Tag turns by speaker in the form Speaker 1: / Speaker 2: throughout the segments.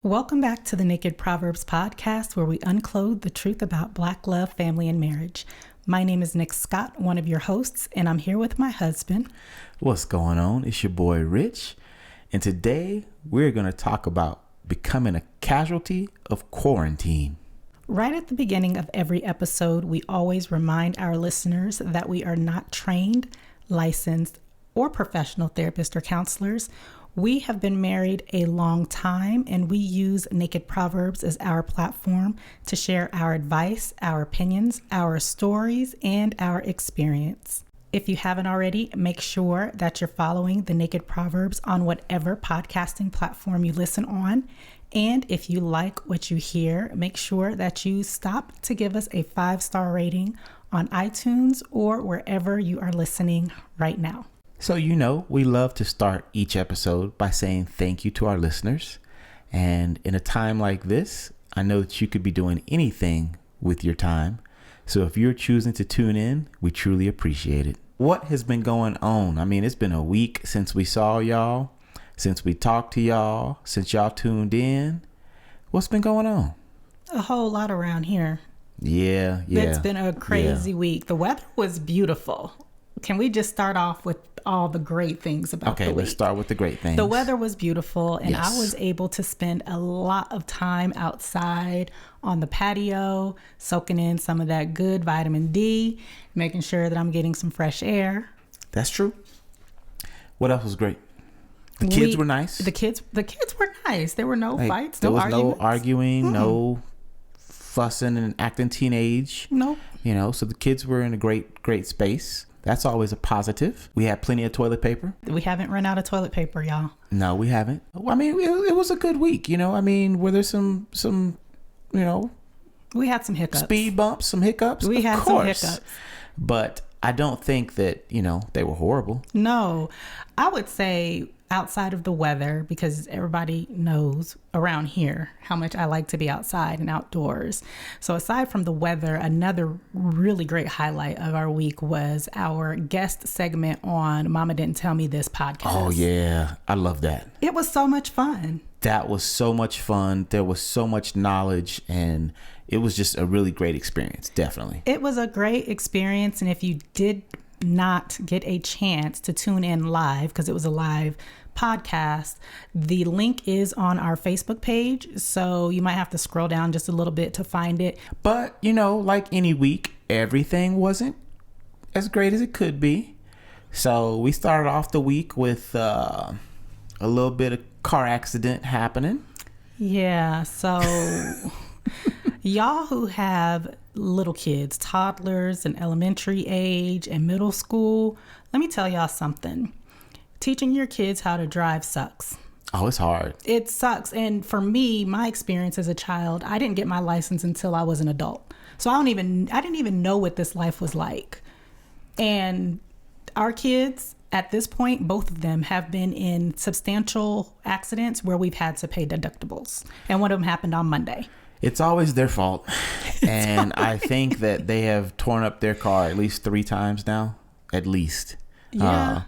Speaker 1: Welcome back to the Naked Proverbs podcast, where we unclothe the truth about Black love, family, and marriage. My name is Nik Scott, one of your hosts, and I'm here with my husband.
Speaker 2: What's going on? It's your boy Rich, and today we're going to talk about becoming a casualty of quarantine.
Speaker 1: Right at the beginning of every episode, we always remind our listeners that we are not trained, licensed, or professional therapists or counselors. We have been married a long time, and we use Naked Proverbs as our platform to share our advice, our opinions, our stories, and our experience. If you haven't already, make sure that you're following the Naked Proverbs on whatever podcasting platform you listen on. And if you like what you hear, make sure that you stop to give us a 5-star rating on iTunes or wherever you are listening right now.
Speaker 2: So, we love to start each episode by saying thank you to our listeners. And in a time like this, I know that you could be doing anything with your time. So if you're choosing to tune in, we truly appreciate it. What has been going on? I mean, it's been a week since we saw y'all, since we talked to y'all, since y'all tuned in. What's been going on?
Speaker 1: A whole lot around here.
Speaker 2: Yeah.
Speaker 1: It's been a crazy week. The weather was beautiful. Can we just start off with all the great things about the week?
Speaker 2: Okay, let's start with the great things.
Speaker 1: The weather was beautiful, and
Speaker 2: Yes.
Speaker 1: I was able to spend a lot of time outside on the patio, soaking in some of that good vitamin D, making sure that I'm getting some fresh air.
Speaker 2: That's true. What else was great? The kids were nice.
Speaker 1: The kids were nice. There were no fights,
Speaker 2: there
Speaker 1: no
Speaker 2: was
Speaker 1: arguments.
Speaker 2: no arguing, no fussing and acting teenage.
Speaker 1: Nope.
Speaker 2: So the kids were in a great space. That's always a positive. We had plenty of toilet paper.
Speaker 1: We haven't run out of toilet paper, y'all.
Speaker 2: No, we haven't. I mean, it was a good week. I mean, were there some
Speaker 1: We had some hiccups.
Speaker 2: speed bumps, some hiccups?
Speaker 1: We had some hiccups.
Speaker 2: But I don't think that, they were horrible.
Speaker 1: No, I would say outside of the weather, because everybody knows around here how much I like to be outside and outdoors. So aside from the weather, another really great highlight of our week was our guest segment on Mama Didn't Tell Me This podcast.
Speaker 2: Oh, yeah. I love that.
Speaker 1: It was so much fun.
Speaker 2: That was so much fun. There was so much knowledge, and it was just a really great experience. Definitely.
Speaker 1: It was a great experience. And if you did not get a chance to tune in live, because it was a live podcast, the link is on our Facebook page. So you might have to scroll down just a little bit to find it.
Speaker 2: But, like any week, everything wasn't as great as it could be. So we started off the week with a little bit of car accident happening.
Speaker 1: Yeah. So y'all who have little kids, toddlers and elementary age and middle school, let me tell y'all something. Teaching your kids how to drive sucks.
Speaker 2: Oh, it's hard.
Speaker 1: It sucks. And for me, my experience as a child, I didn't get my license until I was an adult. So I didn't even know what this life was like. And our kids at this point, both of them have been in substantial accidents where we've had to pay deductibles. And one of them happened on Monday.
Speaker 2: It's always their fault. And I think that they have torn up their car at least 3 times now. At least.
Speaker 1: Yeah.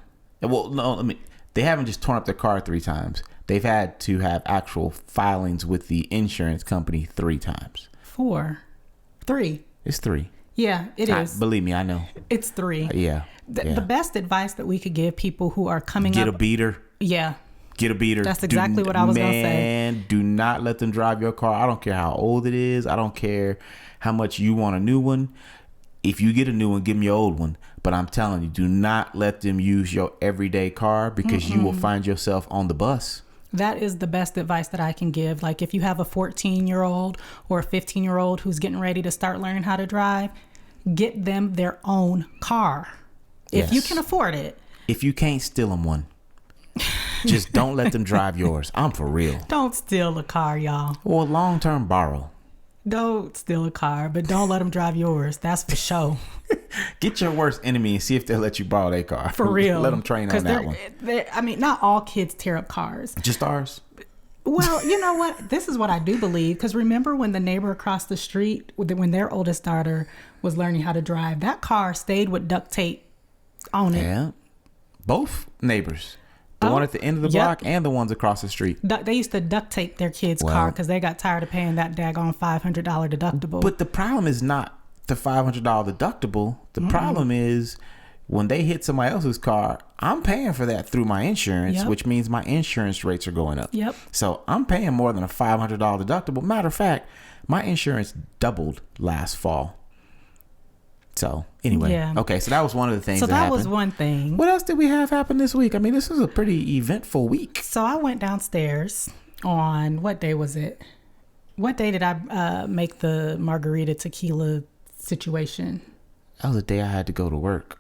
Speaker 2: They haven't just torn up their car 3 times. They've had to have actual filings with the insurance company 3 times.
Speaker 1: 4. 3.
Speaker 2: It's 3.
Speaker 1: Yeah, it is.
Speaker 2: Believe me, I know.
Speaker 1: It's 3.
Speaker 2: Yeah.
Speaker 1: The best advice that we could give people who are coming
Speaker 2: Get
Speaker 1: up.
Speaker 2: a beater.
Speaker 1: Yeah.
Speaker 2: Get a beater.
Speaker 1: That's exactly what I was going to say.
Speaker 2: Man, do not let them drive your car. I don't care how old it is. I don't care how much you want a new one. If you get a new one, give them your old one. But I'm telling you, do not let them use your everyday car, because you will find yourself on the bus.
Speaker 1: That is the best advice that I can give. Like if you have a 14-year-old or a 15-year-old who's getting ready to start learning how to drive, get them their own car. If you can afford it.
Speaker 2: If you can't, steal them one. Just don't let them drive yours. I'm for real.
Speaker 1: Don't steal a car, y'all.
Speaker 2: Or long-term borrow.
Speaker 1: Don't steal a car, but don't let them drive yours. That's for sure.
Speaker 2: Get your worst enemy and see if they'll let you borrow their car.
Speaker 1: For real.
Speaker 2: Let them train on that one.
Speaker 1: I mean, not all kids tear up cars.
Speaker 2: Just ours.
Speaker 1: Well, you know what? This is what I do believe. Because remember when the neighbor across the street, when their oldest daughter was learning how to drive, that car stayed with duct tape on it.
Speaker 2: Yeah. Both neighbors. The one at the end of the block and the ones across the street.
Speaker 1: They used to duct tape their kids' car because they got tired of paying that daggone $500 deductible.
Speaker 2: But the problem is not the $500 deductible. The problem is when they hit somebody else's car, I'm paying for that through my insurance, which means my insurance rates are going up.
Speaker 1: Yep.
Speaker 2: So I'm paying more than a $500 deductible. Matter of fact, my insurance doubled last fall. So anyway, okay, so that was one of the things that happened.
Speaker 1: Was one thing.
Speaker 2: What else did we have happen this week? I mean, this was a pretty eventful week.
Speaker 1: So I went downstairs on, what day was it? What day did I make the margarita tequila situation?
Speaker 2: That was the day I had to go to work.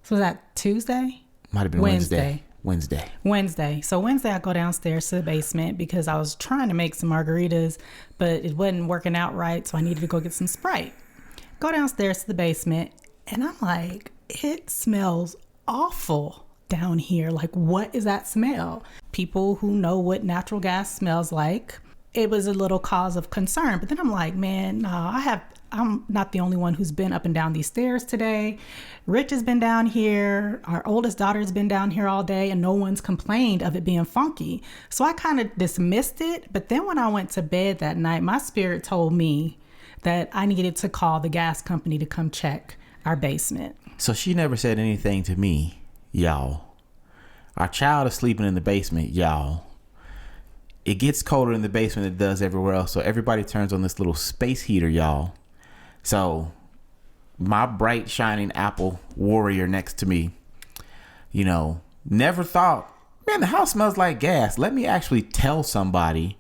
Speaker 1: So was that Tuesday?
Speaker 2: Might have been Wednesday. So Wednesday I go downstairs to the basement because I was trying to make some margaritas, but it wasn't working out right, so I needed to go get some Sprite. Go downstairs to the basement, and I'm like, it smells awful down here. Like, what is that smell? People who know what natural gas smells like, it was a little cause of concern. But then I'm like, man, no, I'm not the only one who's been up and down these stairs today. Rich has been down here. Our oldest daughter's been down here all day, and no one's complained of it being funky. So I kind of dismissed it. But then when I went to bed that night, my spirit told me that I needed to call the gas company to come check our basement. So she never said anything to me, y'all. Our child is sleeping in the basement, y'all. It gets colder in the basement than it does everywhere else. So everybody turns on this little space heater, y'all. So my bright, shining Apple warrior next to me, never thought, man, the house smells like gas. Let me actually tell somebody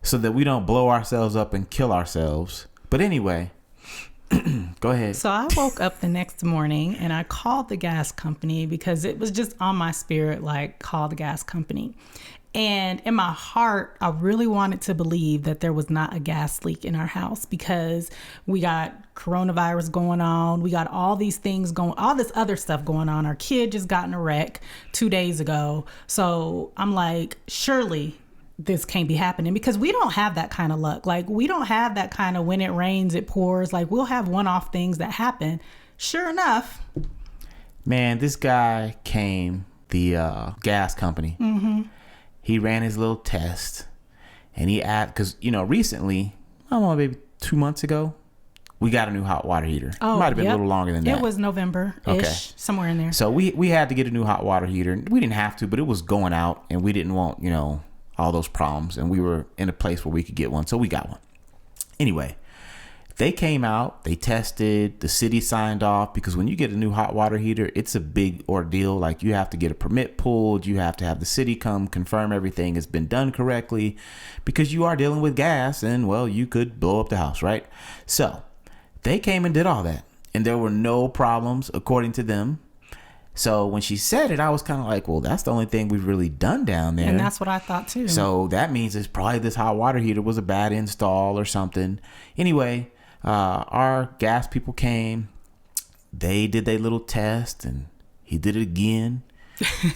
Speaker 2: so that we don't blow ourselves up and kill ourselves. But anyway, go ahead.
Speaker 1: So I woke up the next morning and I called the gas company because it was just on my spirit, like, call the gas company. And in my heart, I really wanted to believe that there was not a gas leak in our house because we got coronavirus going on. We got all these things going, all this other stuff going on. Our kid just got in a wreck 2 days ago. So I'm like, surely this can't be happening because we don't have that kind of luck. Like, we don't have that kind of when it rains, it pours. Like, we'll have one-off things that happen. Sure enough.
Speaker 2: Man, this guy came, the gas company. Mm-hmm. He ran his little test and he asked, because, recently, I don't know, maybe 2 months ago, we got a new hot water heater. Oh, might have been a little longer than that.
Speaker 1: It was November-ish, somewhere in there.
Speaker 2: So we had to get a new hot water heater. We didn't have to, but it was going out and we didn't want, all those problems. And we were in a place where we could get one. So we got one. Anyway, they came out, they tested, the city signed off, because when you get a new hot water heater, it's a big ordeal. Like, you have to get a permit pulled, you have to have the city come confirm everything has been done correctly, because you are dealing with gas and, well, you could blow up the house, right? So they came and did all that, and there were no problems according to them. So when she said it, I was kind of like, well, that's the only thing we've really done down there.
Speaker 1: And that's what I thought too.
Speaker 2: So that means it's probably this hot water heater was a bad install or something. Anyway, our gas people came, they did their little test, and he did it again.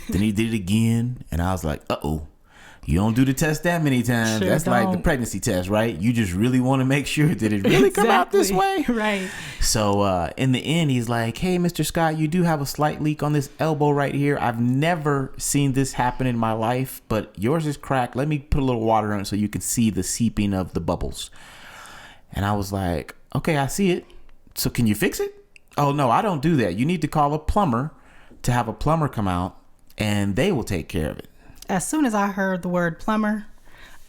Speaker 2: Then he did it again. And I was like, uh-oh, you don't do the test that many times. Sure, that's don't. Like the pregnancy test, right? You just really want to make sure that it really come out this way.
Speaker 1: Right.
Speaker 2: So in the end, he's like, hey, Mr. Scott, you do have a slight leak on this elbow right here. I've never seen this happen in my life, but yours is cracked. Let me put a little water on it so you can see the seeping of the bubbles. And I was like, okay, I see it. So can you fix it? Oh, no, I don't do that. You need to call a plumber to have a plumber come out and they will take care of it.
Speaker 1: As soon as I heard the word plumber,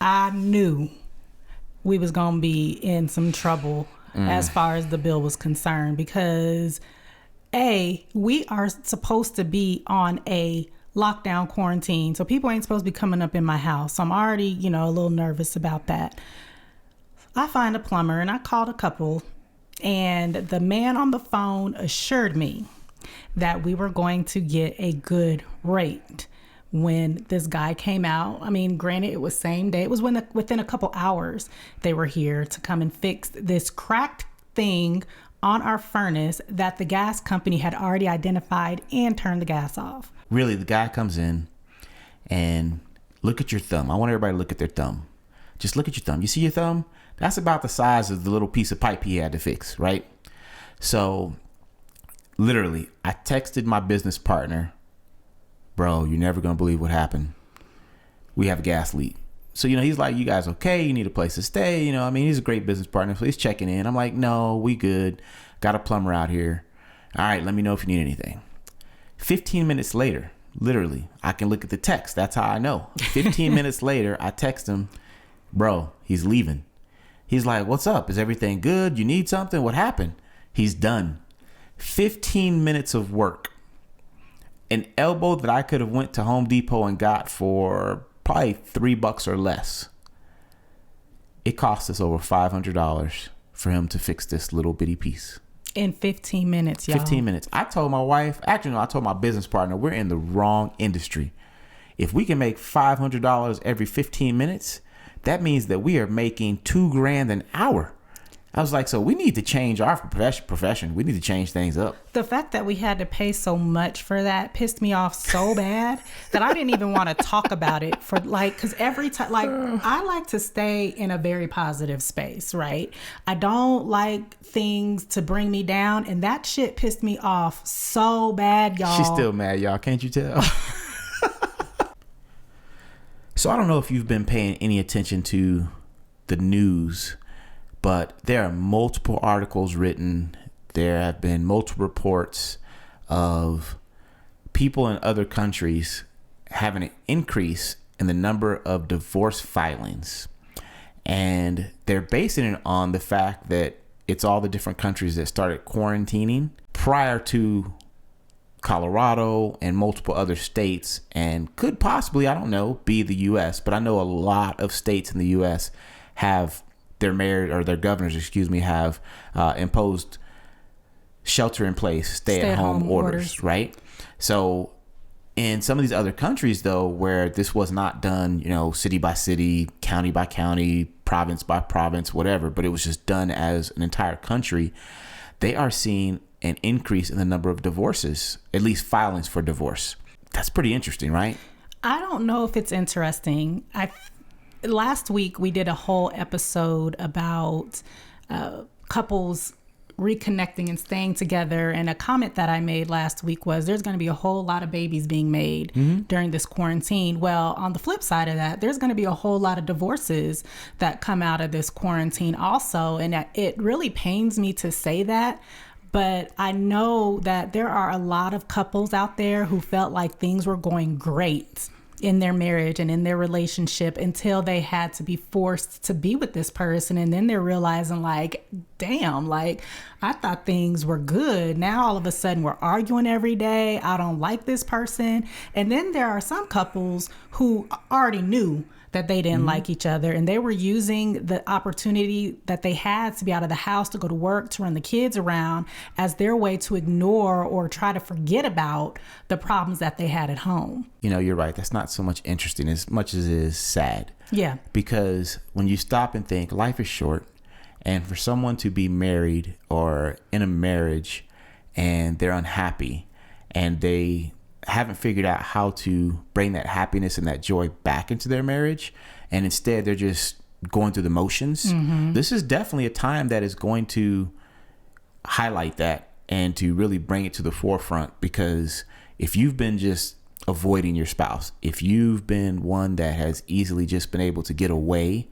Speaker 1: I knew we was going to be in some trouble as far as the bill was concerned, because we are supposed to be on a lockdown quarantine. So people ain't supposed to be coming up in my house. So I'm already, a little nervous about that. I find a plumber and I called a couple, and the man on the phone assured me that we were going to get a good rate when this guy came out. I mean, granted, it was same day. It was within a couple hours they were here to come and fix this cracked thing on our furnace that the gas company had already identified and turned the gas off.
Speaker 2: Really, the guy comes in and look at your thumb. I want everybody to look at their thumb. Just look at your thumb. You see your thumb? That's about the size of the little piece of pipe he had to fix, right? So literally, I texted my business partner bro, you're never going to believe what happened. We have a gas leak. So, he's like, you guys okay? You need a place to stay. He's a great business partner. So he's checking in. I'm like, no, we good. Got a plumber out here. All right, let me know if you need anything. 15 minutes later, literally, I can look at the text. That's how I know. 15 minutes later, I text him, bro, he's leaving. He's like, what's up? Is everything good? You need something? What happened? He's done. 15 minutes of work. An elbow that I could have went to Home Depot and got for probably $3 or less. It cost us over $500 for him to fix this little bitty piece.
Speaker 1: In 15 minutes, y'all.
Speaker 2: 15 minutes. I told my wife, actually, no, I told my business partner, we're in the wrong industry. If we can make $500 every 15 minutes, that means that we are making $2,000 an hour. I was like, so we need to change our profession. We need to change things up.
Speaker 1: The fact that we had to pay so much for that pissed me off so bad that I didn't even want to talk about it because every time, I like to stay in a very positive space, right? I don't like things to bring me down, and that shit pissed me off so bad, y'all.
Speaker 2: She's still mad, y'all. Can't you tell? So I don't know if you've been paying any attention to the news, but there are multiple articles written. There have been multiple reports of people in other countries having an increase in the number of divorce filings. And they're basing it on the fact that it's all the different countries that started quarantining prior to Colorado and multiple other states, and could possibly, I don't know, be the U.S. But I know a lot of states in the U.S. have their mayor or their governors, have imposed shelter in place, stay at home orders, right? So in some of these other countries, though, where this was not done, city by city, county by county, province by province, whatever, but it was just done as an entire country, they are seeing an increase in the number of divorces, at least filings for divorce. That's pretty interesting, right?
Speaker 1: I don't know if it's interesting. Last week we did a whole episode about couples reconnecting and staying together, and a comment that I made last week was there's going to be a whole lot of babies being made during this quarantine. Well, on the flip side of that, there's going to be a whole lot of divorces that come out of this quarantine also, and it really pains me to say that. But I know that there are a lot of couples out there who felt like things were going great in their marriage and in their relationship until they had to be forced to be with this person. And then they're realizing damn, I thought things were good. Now all of a sudden we're arguing every day. I don't like this person. And then there are some couples who already knew that they didn't like each other, and they were using the opportunity that they had to be out of the house, to go to work, to run the kids around as their way to ignore or try to forget about the problems that they had at home.
Speaker 2: You're right. That's not so much interesting as much as it is sad.
Speaker 1: Yeah.
Speaker 2: Because when you stop and think, life is short, and for someone to be married or in a marriage and they're unhappy and they haven't figured out how to bring that happiness and that joy back into their marriage, and instead they're just going through the motions. This is definitely a time that is going to highlight that and to really bring it to the forefront. Because if you've been just avoiding your spouse, if you've been one that has easily just been able to get away,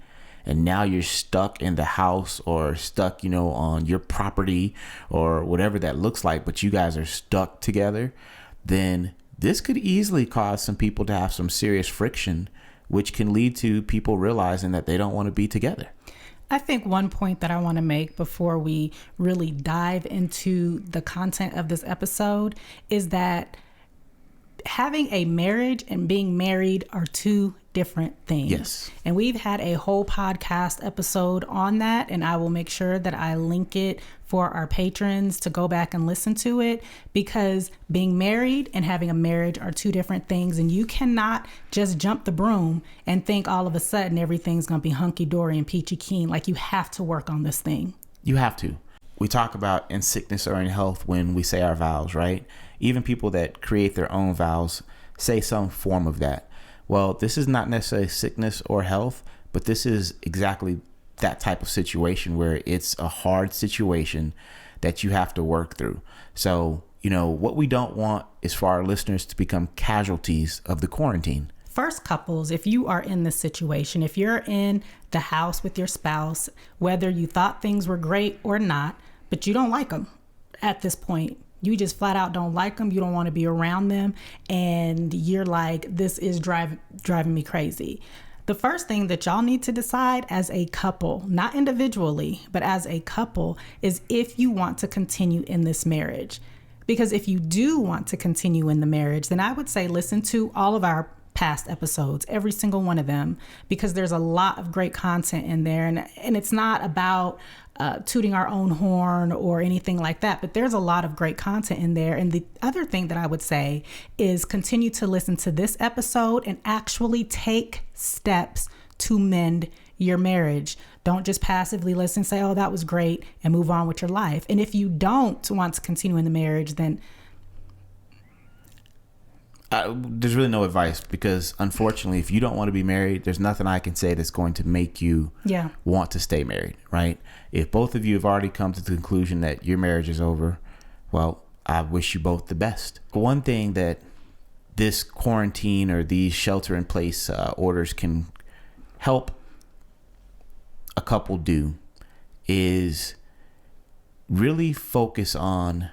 Speaker 2: and now you're stuck in the house or stuck, on your property or whatever that looks like, but you guys are stuck together, then this could easily cause some people to have some serious friction, which can lead to people realizing that they don't want to be together.
Speaker 1: I think one point that I want to make before we really dive into the content of this episode is that having a marriage and being married are two different things.
Speaker 2: Yes.
Speaker 1: And we've had a whole podcast episode on that, and I will make sure that I link it for our patrons to go back and listen to it, because being married and having a marriage are two different things, and you cannot just jump the broom and think all of a sudden everything's going to be hunky-dory and peachy keen. You have to work on this thing.
Speaker 2: You have to. We talk about in sickness or in health when we say our vows, right? Even people that create their own vows say some form of that. Well, this is not necessarily sickness or health, but this is exactly that type of situation where it's a hard situation that you have to work through. So, what we don't want is for our listeners to become casualties of the quarantine.
Speaker 1: First, couples, if you are in this situation, if you're in the house with your spouse, whether you thought things were great or not, but you don't like them at this point, you just flat out don't like them, you don't want to be around them, and you're like, this is driving me crazy. The first thing that y'all need to decide as a couple, not individually, but as a couple, is if you want to continue in this marriage. Because if you do want to continue in the marriage, then I would say listen to all of our past episodes, every single one of them, because there's a lot of great content in there. And it's not about tooting our own horn or anything like that, but there's a lot of great content in there. And the other thing that I would say is continue to listen to this episode and actually take steps to mend your marriage. Don't just passively listen, say, oh, that was great, and move on with your life. And if you don't want to continue in the marriage, then
Speaker 2: there's really no advice, because unfortunately, if you don't want to be married, there's nothing I can say that's going to make you want to stay married, right? If both of you have already come to the conclusion that your marriage is over, well, I wish you both the best. One thing that this quarantine or these shelter-in-place orders can help a couple do is really focus on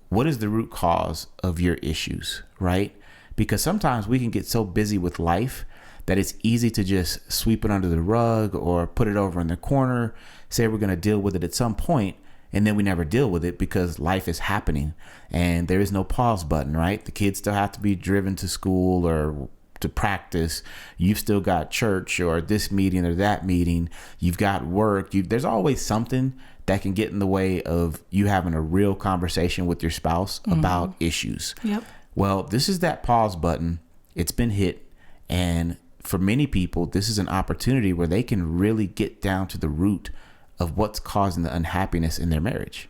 Speaker 2: what is the root cause of your issues, right? Because sometimes we can get so busy with life that it's easy to just sweep it under the rug or put it over in the corner, say we're going to deal with it at some point, and then we never deal with it because life is happening and there is no pause button, right? The kids still have to be driven to school or to practice. You've still got church or this meeting or that meeting. You've got work. There's always something that can get in the way of you having a real conversation with your spouse about issues.
Speaker 1: Yep.
Speaker 2: Well, this is that pause button. It's been hit. And for many people, this is an opportunity where they can really get down to the root of what's causing the unhappiness in their marriage.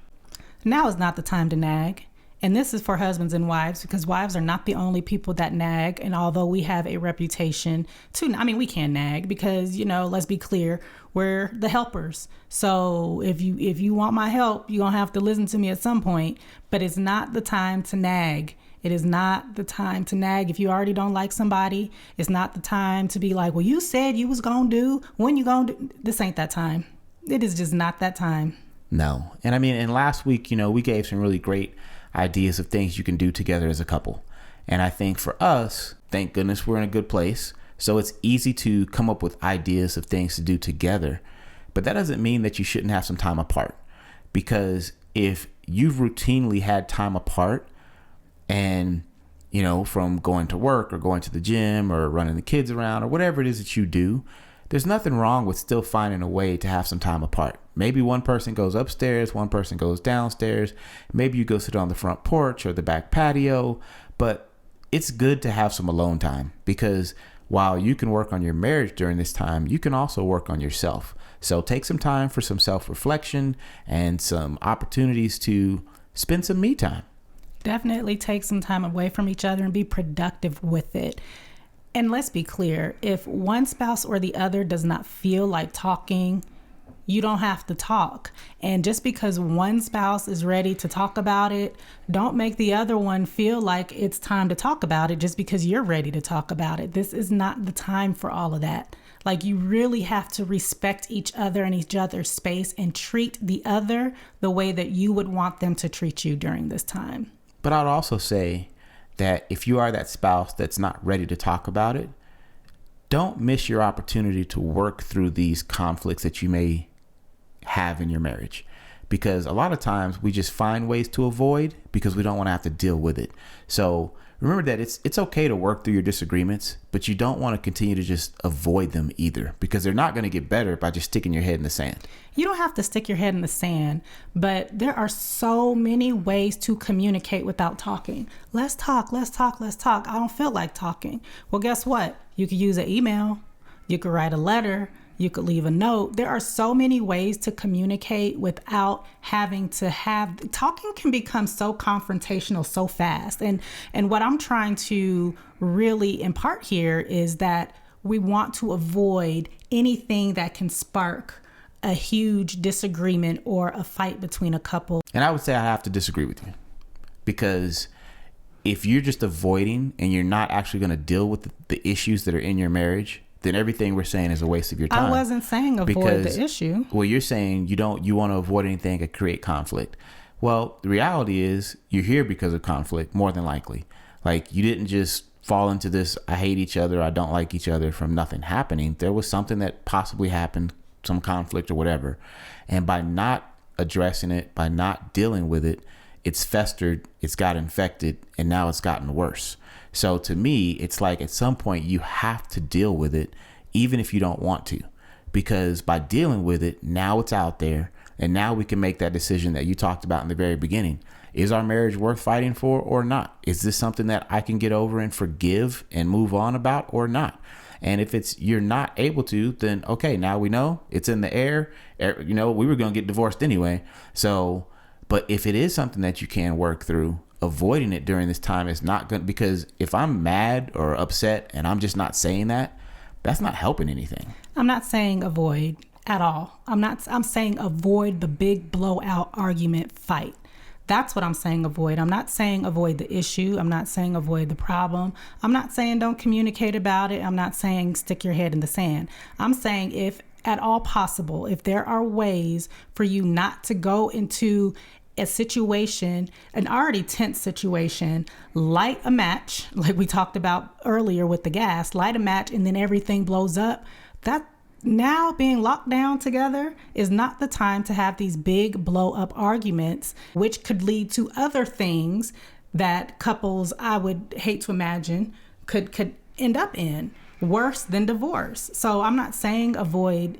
Speaker 1: Now is not the time to nag. And this is for husbands and wives, because wives are not the only people that nag. And although we have a reputation we can nag because, let's be clear, we're the helpers. So if you want my help, you're going to have to listen to me at some point. But it's not the time to nag. It is not the time to nag. If you already don't like somebody, it's not the time to be like, well, you said you was going to do, when you going to do. This ain't that time. It is just not that time.
Speaker 2: No. And last week, we gave some really great ideas of things you can do together as a couple. And I think for us, thank goodness we're in a good place. So it's easy to come up with ideas of things to do together. But that doesn't mean that you shouldn't have some time apart. Because if you've routinely had time apart and, from going to work or going to the gym or running the kids around or whatever it is that you do, there's nothing wrong with still finding a way to have some time apart. Maybe one person goes upstairs, one person goes downstairs. Maybe you go sit on the front porch or the back patio. But it's good to have some alone time, because while you can work on your marriage during this time, you can also work on yourself. So take some time for some self-reflection and some opportunities to spend some me time.
Speaker 1: Definitely take some time away from each other and be productive with it. And let's be clear, if one spouse or the other does not feel like talking, you don't have to talk. And just because one spouse is ready to talk about it, don't make the other one feel like it's time to talk about it just because you're ready to talk about it. This is not the time for all of that. Like, you really have to respect each other and each other's space and treat the other the way that you would want them to treat you during this time.
Speaker 2: But I'd also say that if you are that spouse that's not ready to talk about it, don't miss your opportunity to work through these conflicts that you may have in your marriage. Because a lot of times we just find ways to avoid because we don't want to have to deal with it. So remember that it's okay to work through your disagreements, but you don't want to continue to just avoid them either, because they're not going to get better by just sticking your head in the sand.
Speaker 1: You don't have to stick your head in the sand, but there are so many ways to communicate without talking. Let's talk. I don't feel like talking. Well, guess what? You could use an email. You could write a letter. You could leave a note. There are so many ways to communicate without having to have... Talking can become so confrontational so fast. And what I'm trying to really impart here is that we want to avoid anything that can spark a huge disagreement or a fight between a couple.
Speaker 2: And I would say I have to disagree with you. because if you're just avoiding and you're not actually going to deal with the issues that are in your marriage, then everything we're saying is a waste of your time.
Speaker 1: I wasn't saying avoid the issue.
Speaker 2: Well, you're saying you want to avoid anything that create conflict. Well, the reality is you're here because of conflict, more than likely. Like, you didn't just fall into this, I hate each other, I don't like each other, from nothing happening. There was something that possibly happened, some conflict or whatever. And by not addressing it, by not dealing with it, it's festered, it's got infected, and now it's gotten worse. So to me, it's like at some point you have to deal with it, even if you don't want to, because by dealing with it, now it's out there. And now we can make that decision that you talked about in the very beginning. Is our marriage worth fighting for or not? Is this something that I can get over and forgive and move on about or not? And if you're not able to, then okay, now we know it's in the air. We were going to get divorced anyway. So, but if it is something that you can work through, avoiding it during this time is not going to, because if I'm mad or upset and I'm just not saying that, that's not helping anything.
Speaker 1: I'm not saying avoid at all. I'm saying avoid the big blowout argument fight. That's what I'm saying avoid. I'm not saying avoid the issue. I'm not saying avoid the problem. I'm not saying don't communicate about it. I'm not saying stick your head in the sand. I'm saying if at all possible, if there are ways for you not to go into a situation, an already tense situation, light a match, like we talked about earlier with the gas, light a match and then everything blows up. That now being locked down together is not the time to have these big blow up arguments, which could lead to other things that couples, I would hate to imagine, could end up in, worse than divorce. So I'm not saying avoid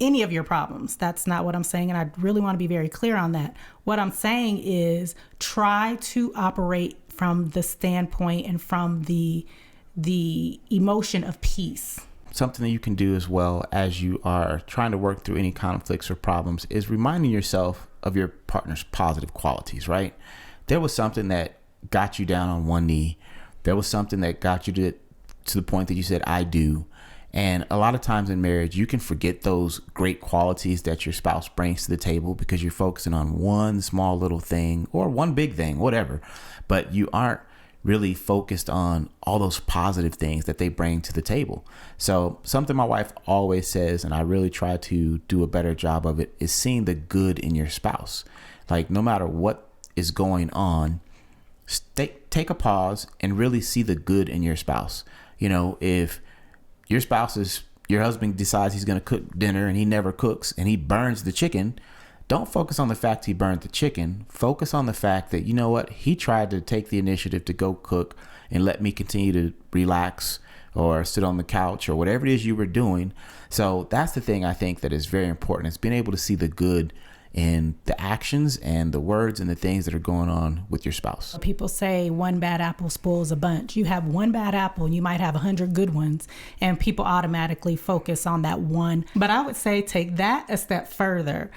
Speaker 1: any of your problems. That's not what I'm saying. And I really want to be very clear on that. What I'm saying is try to operate from the standpoint and from the emotion of peace.
Speaker 2: Something that you can do as well as you are trying to work through any conflicts or problems is reminding yourself of your partner's positive qualities, right? There was something that got you down on one knee. There was something that got you to the point that you said, I do. And a lot of times in marriage, you can forget those great qualities that your spouse brings to the table because you're focusing on one small little thing or one big thing, whatever. But you aren't really focused on all those positive things that they bring to the table. So something my wife always says, and I really try to do a better job of it, is seeing the good in your spouse. Like, no matter what is going on, take a pause and really see the good in your spouse. If your husband decides he's going to cook dinner and he never cooks and he burns the chicken, don't focus on the fact he burned the chicken. Focus on the fact that, you know what, he tried to take the initiative to go cook and let me continue to relax or sit on the couch or whatever it is you were doing. So that's the thing I think that is very important. It's being able to see the good in the actions and the words and the things that are going on with your spouse.
Speaker 1: People say one bad apple spoils a bunch. You have one bad apple and you might have 100 good ones, and people automatically focus on that one. But I would say take that a step further.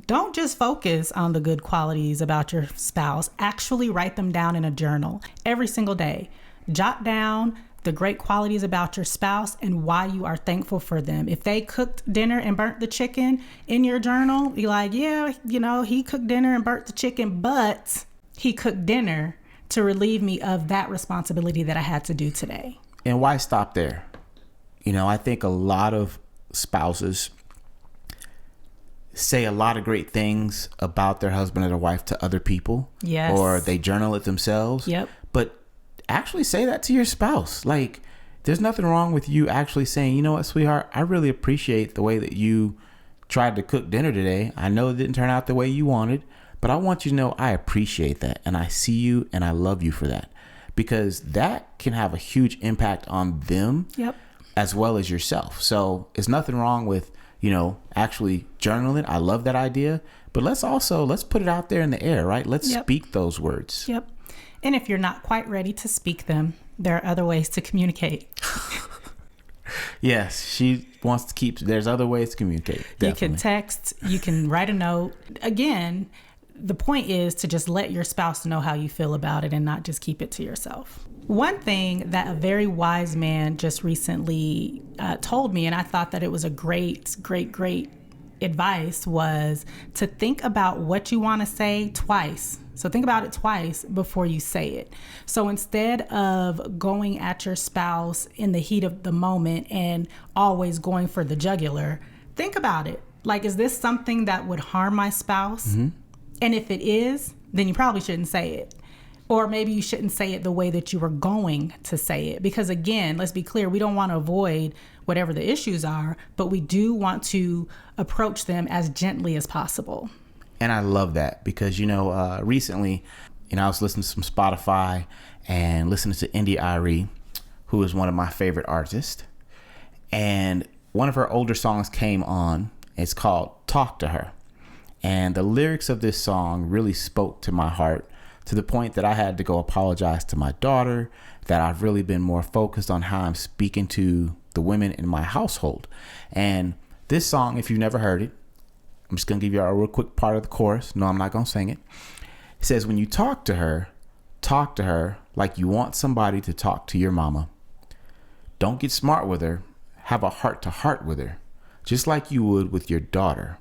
Speaker 1: Don't just focus on the good qualities about your spouse. Actually write them down in a journal every single day. Jot down the great qualities about your spouse and why you are thankful for them. If they cooked dinner and burnt the chicken, in your journal, be like, yeah, he cooked dinner and burnt the chicken, but he cooked dinner to relieve me of that responsibility that I had to do today.
Speaker 2: And why stop there? I think a lot of spouses say a lot of great things about their husband or their wife to other people.
Speaker 1: Yes.
Speaker 2: Or they journal it themselves.
Speaker 1: Yep.
Speaker 2: But actually say that to your spouse. Like, there's nothing wrong with you actually saying, you know what, sweetheart, I really appreciate the way that you tried to cook dinner today. I know it didn't turn out the way you wanted, but I want you to know I appreciate that. And I see you and I love you for that. Because that can have a huge impact on them.
Speaker 1: Yep.
Speaker 2: As well as yourself. So there's nothing wrong with actually journaling. I love that idea, but let's put it out there in the air, right? Let's speak those words.
Speaker 1: Yep. And if you're not quite ready to speak them, there are other ways to communicate.
Speaker 2: Yes, she wants to there's other ways to communicate. Definitely.
Speaker 1: You can text, you can write a note. Again, the point is to just let your spouse know how you feel about it and not just keep it to yourself. One thing that a very wise man just recently told me, and I thought that it was a great advice, was to think about what you want to say twice. So think about it twice before you say it. So instead of going at your spouse in the heat of the moment and always going for the jugular, think about it. Like, is this something that would harm my spouse? And if it is, then you probably shouldn't say it. Or maybe you shouldn't say it the way that you were going to say it. Because again, let's be clear, we don't want to avoid whatever the issues are, but we do want to approach them as gently as possible.
Speaker 2: And I love that because, recently, I was listening to some Spotify and listening to India Arie, who is one of my favorite artists. And one of her older songs came on. It's called Talk to Her. And the lyrics of this song really spoke to my heart to the point that I had to go apologize to my daughter, that I've really been more focused on how I'm speaking to the women in my household. And this song, if you've never heard it, I'm just going to give you a real quick part of the chorus. No, I'm not going to sing it. It says, when you talk to her like you want somebody to talk to your mama. Don't get smart with her. Have a heart to heart with her, just like you would with your daughter.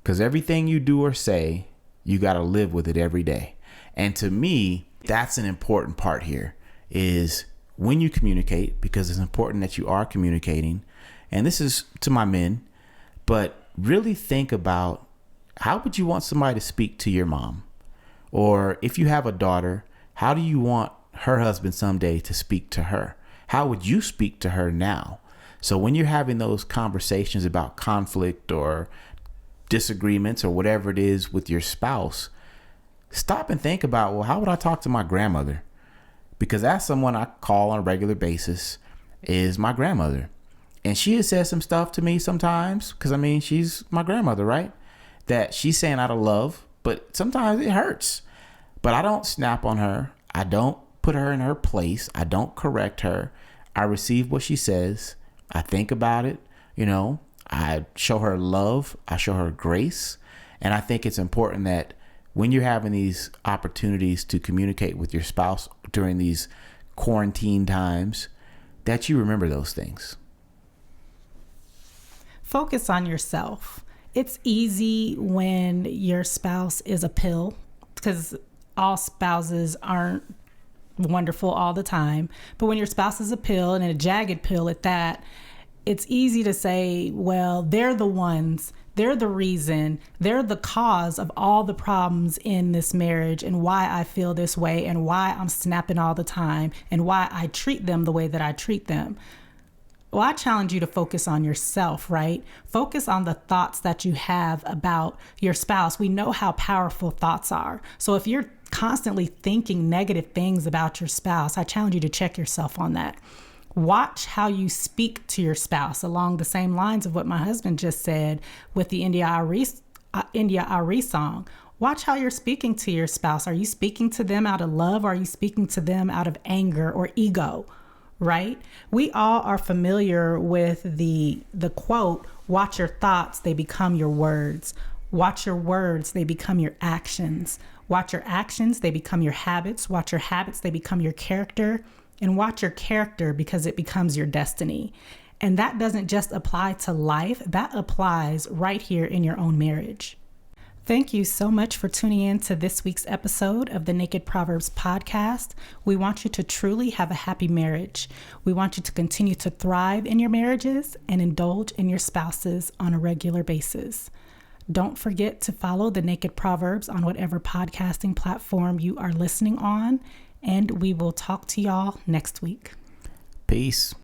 Speaker 2: Because everything you do or say, you got to live with it every day. And to me, that's an important part here is when you communicate, because it's important that you are communicating. And this is to my men, but really think about how would you want somebody to speak to your mom? Or if you have a daughter, how do you want her husband someday to speak to her? How would you speak to her now? So when you're having those conversations about conflict or disagreements or whatever it is with your spouse, stop and think about, well, how would I talk to my grandmother? Because that's someone I call on a regular basis is my grandmother. And she has said some stuff to me sometimes, because she's my grandmother, right? That she's saying out of love, but sometimes it hurts. But I don't snap on her. I don't put her in her place. I don't correct her. I receive what she says. I think about it. I show her love. I show her grace. And I think it's important that when you're having these opportunities to communicate with your spouse during these quarantine times, that you remember those things.
Speaker 1: Focus on yourself. It's easy when your spouse is a pill, because all spouses aren't wonderful all the time. But when your spouse is a pill, and a jagged pill at that, it's easy to say, well, they're the ones, they're the reason, they're the cause of all the problems in this marriage and why I feel this way and why I'm snapping all the time and why I treat them the way that I treat them. Well, I challenge you to focus on yourself, right? Focus on the thoughts that you have about your spouse. We know how powerful thoughts are. So if you're constantly thinking negative things about your spouse, I challenge you to check yourself on that. Watch how you speak to your spouse along the same lines of what my husband just said with the India Arie song. Watch how you're speaking to your spouse. Are you speaking to them out of love? Or are you speaking to them out of anger or ego? Right? We all are familiar with the quote, watch your thoughts, they become your words. Watch your words, they become your actions. Watch your actions, they become your habits. Watch your habits, they become your character. And watch your character because it becomes your destiny. And that doesn't just apply to life, that applies right here in your own marriage. Thank you so much for tuning in to this week's episode of the Naked Proverbs podcast. We want you to truly have a happy marriage. We want you to continue to thrive in your marriages and indulge in your spouses on a regular basis. Don't forget to follow the Naked Proverbs on whatever podcasting platform you are listening on, and we will talk to y'all next week.
Speaker 2: Peace.